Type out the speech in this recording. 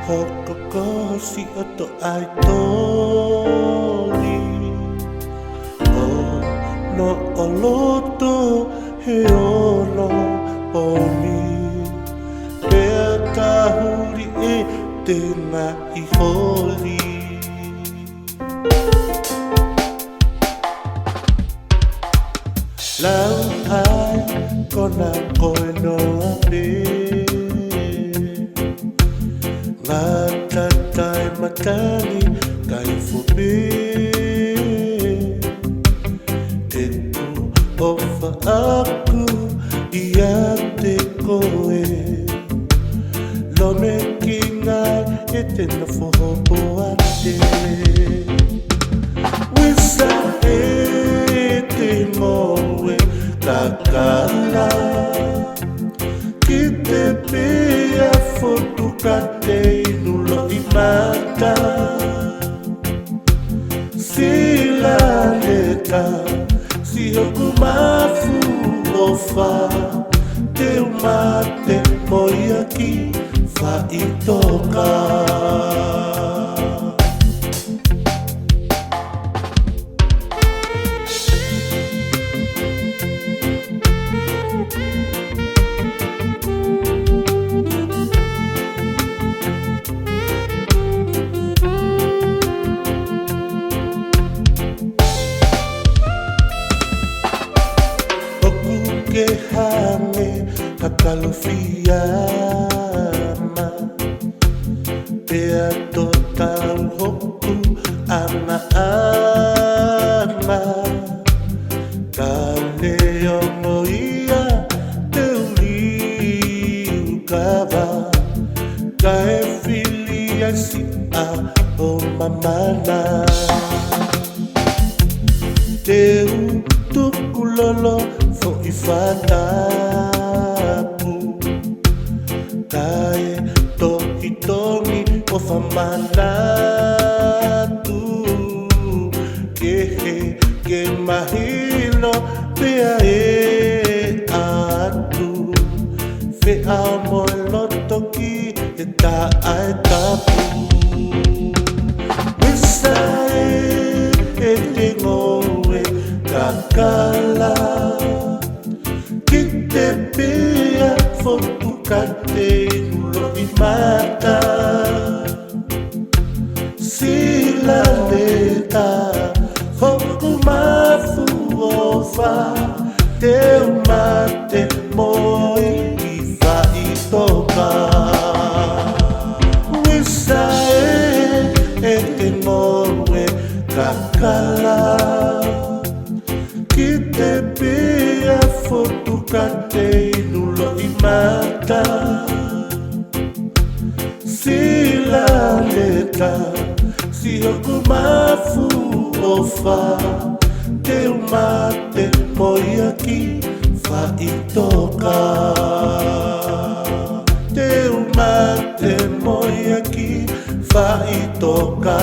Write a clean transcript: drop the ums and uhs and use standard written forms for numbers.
Hokokosi oto ai toli O no oloto he ono poni Pea kahuri e te ngā i holi Lau ai kona koe noa pe Ngata tai matani kai fupe Te ku ofa aku ia te koe Lone ki ngai e te na fohopo ate Wisa e te moe kakala Ki te pea fotu kate inulo i mata Sila leta si hoku mafu ofa Te umate moi aki fa i toka Ke hame hakalufiama Pea total hoku ana ana Kale ongo ia te uli ukava Kae filia si a o mamana Te utukulolo fo i whatapu Kae tohi tongi o whamanatu Kehe ke mahino pea e atu Whea moe lotoki e ta ai tapu Misa e te ngoe kakala Ki te pea fotu kate inulo i mata Sila leta hoku mafu ofa Te umate moi i wha i toka Wisa e te moe kakala Ki te pea fotu kate inulo i mata Sila leta si hoku mafu ofa Te umate moi aki wha i toka Te umate moi aki wha i toka